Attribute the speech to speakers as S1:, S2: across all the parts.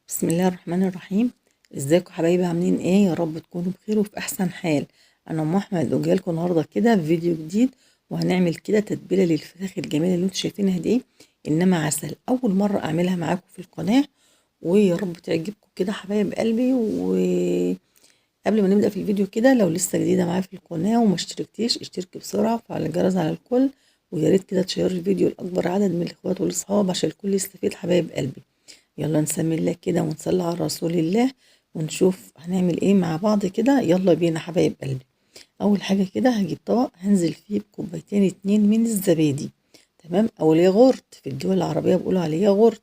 S1: بسم الله الرحمن الرحيم. ازيكم حبايبي؟ عاملين ايه؟ يا رب تكونوا بخير وفي احسن حال. انا ام احمد وجايلكم النهارده كده في فيديو جديد، وهنعمل كده تتبيله للفراخ الجميله اللي انتوا شايفينها دي. انما عسل، اول مره اعملها معاكم في القناه، ويا رب تعجبكم كده حبايب قلبي. وقبل ما نبدا في الفيديو كده، لو لسه جديده معايا في القناه وما اشتركتيش، اشتركي بسرعه وفعل الجرس على الكل. ويا ريت كده تشيري الفيديو لاكبر عدد من الاخوات والاصحاب عشان الكل يستفيد حبايب قلبي. يلا نسمي الله كده ونصلي على رسول الله، ونشوف هنعمل ايه مع بعض كده. يلا بينا حبايب قلبي. اول حاجة كده هجيب طبق هنزل فيه بكوبايتين اتنين من الزبادي، تمام، او الياغورت، في الدول العربية بيقولوا عليه ياغورت،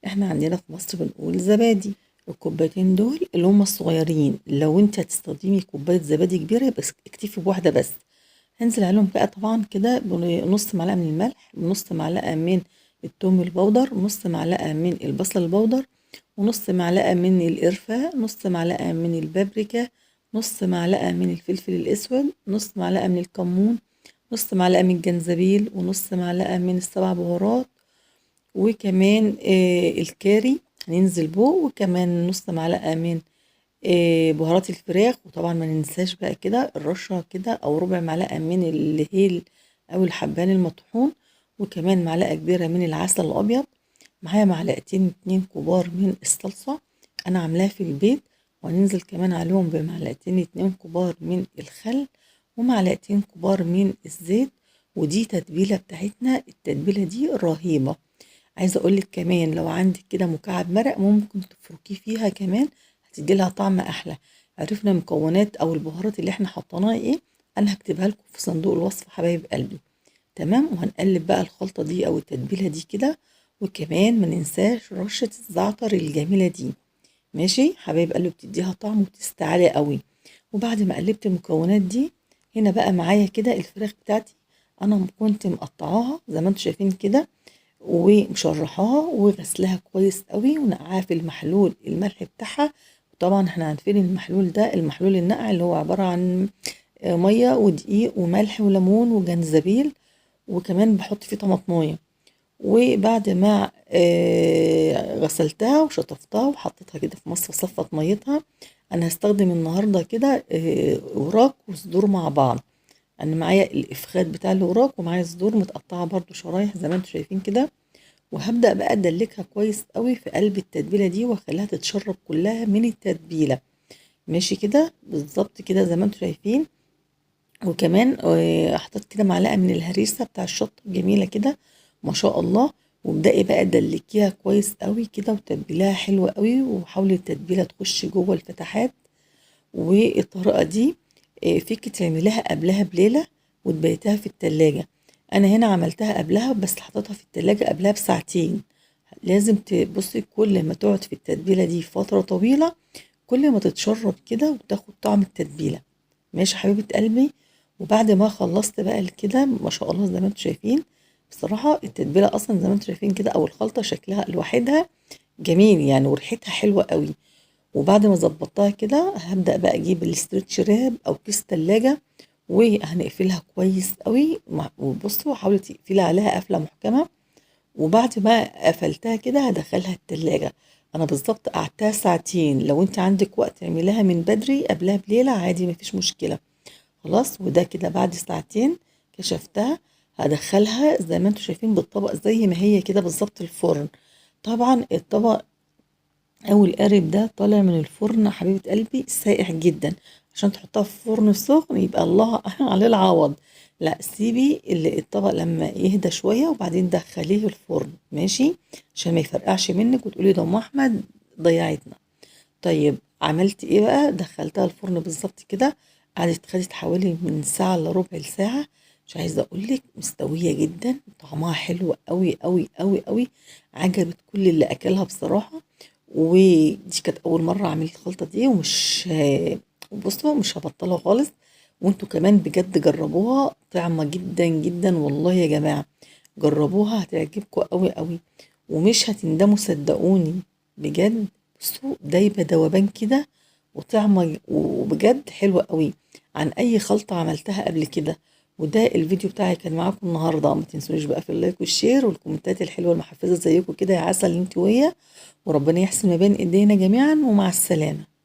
S1: احنا عندنا في مصر بنقول زبادي. الكوبايتين دول اللي هم الصغيرين، لو انت هتستخدمي كوباية زبادي كبيرة يبقى اكتفي بواحدة بس. هنزل عليهم بقى طبعا كده بنص معلقة من الملح، بنص معلقة من التوم البودر، نص معلقة من البصل البودر، ونص معلقة من القرفة، نص معلقة من البابريكا، نص معلقة من الفلفل الأسود، نص معلقة من الكمون، نص معلقة من الجنزبيل، ونص معلقة من السبع بهارات، وكمان الكاري هننزل بيه، وكمان نص معلقة من بهارات الفراخ. وطبعا ما ننساش بقى كده الرشة كده او ربع معلقة من الهيل او الحبان المطحون، وكمان معلقة كبيرة من العسل الابيض. معايا معلقتين اتنين كبار من الصلصة، انا عاملاها في البيت. وهننزل كمان عليهم بمعلقتين اتنين كبار من الخل، ومعلقتين كبار من الزيت. ودي تتبيلة بتاعتنا، التتبيلة دي رهيبة. عايزة اقولك كمان لو عندك كده مكعب مرق ممكن تفركيه فيها كمان، هتدي لها طعم احلى. عرفنا المكونات او البهارات اللي احنا حطيناها ايه، انا هكتبها لكم في صندوق الوصف حبايب قلبي. تمام. وهنقلب بقى الخلطة دي او التتبيلة دي كده، وكمان ما ننساش رشة الزعتر الجميلة دي. ماشي حبايب قلبي، بتديها طعم وتستعلي قوي. وبعد ما قلبت المكونات دي، هنا بقى معايا كده الفراخ بتاعتي. انا كنت مقطعاها زي ما انتم شايفين كده، ومشرحاها وغسلها كويس قوي، ونقعها في المحلول الملح بتاعها. طبعا احنا عارفين المحلول ده، المحلول النقع اللي هو عبارة عن مية ودقيق وملح وليمون وجنزبيل، وكمان بحط فيه طماطمايه. وبعد ما غسلتها وشطفتها وحطيتها كده في مصفى صفت ميتها، انا هستخدم النهارده كده وراك وصدور مع بعض. انا معايا الافخاد بتاع الوراك، ومعايا صدور متقطعه برضو شرايح زي ما انتم شايفين كده. وهبدأ بقى ادلكها كويس قوي في قلب التتبيله دي، واخليها تتشرب كلها من التتبيله. ماشي كده بالظبط كده زي ما انتم شايفين. وكمان حطيت كده معلقه من الهريسه بتاع الشطه الجميله كده، ما شاء الله. وابدأي بقى دلكيها كويس قوي كده، وتبليها حلوة قوي، وحاولي التتبيله تخش جوه الفتحات. والطريقه دي فيك تعمليها قبلها بليله وتبيتها في التلاجة. انا هنا عملتها قبلها، بس حطيتها في التلاجة قبلها بساعتين. لازم تبصي كل ما تقعد في التتبيله دي فتره طويله، كل ما تتشرب كده وتاخد طعم التتبيله. ماشي حبيبه قلبي. وبعد ما خلصت بقى كده، ما شاء الله زي ما انتم شايفين، بصراحه التتبيله اصلا زي ما انتم شايفين كده، او الخلطه شكلها لوحدها جميل يعني، وريحتها حلوه قوي. وبعد ما ظبطتها كده، هبدأ بقى اجيب الاسترتش راب او كيس تلاجة، وهنقفلها كويس قوي. وبصوا حاولي تقفلي عليها قفلة محكمة. وبعد ما قفلتها كده هدخلها التلاجة. انا بالظبط قعدتها ساعتين، لو انت عندك وقت اعمليها من بدري قبلها بليلة عادي مفيش مشكلة. خلاص. وده كده بعد ساعتين كشفتها، هدخلها زي ما انتم شايفين بالطبق زي ما هي كده بالظبط الفرن. طبعا الطبق او القارب ده طالع من الفرن حبيبة قلبي ساقع جدا، عشان تحطها في فرن سخن يبقى الله عليه العوض. لا، سيبي الطبق لما يهدى شوية وبعدين دخليه الفرن. ماشي، عشان ما يفرقعش منك وتقولي ده ام احمد ضيعتنا. طيب عملت ايه بقى؟ دخلتها الفرن بالظبط كده، خدت حوالي من ساعة الا ربع ساعة. مش عايزة اقولك مستوية جدا، طعمها حلو قوي قوي قوي قوي، عجبت كل اللي اكلها بصراحة. ودي كانت اول مرة اعمل الخلطة دي، ومش بصوا مش هبطلها خالص. وانتوا كمان بجد جربوها، طعمة جدا جدا والله يا جماعة. جربوها هتعجبكم قوي قوي، ومش هتندموا صدقوني بجد. بصوا دايبة دوبان كده، وطعمة وبجد حلوة قوي عن اي خلطة عملتها قبل كده. وده الفيديو بتاعي كان معاكم النهارده. ما تنسونيش بقى في اللايك والشير والكومنتات الحلوه المحفزه زيكم كده يا عسل انت ويا، وربنا يحسن ما بين ايدينا جميعا، ومع السلامه.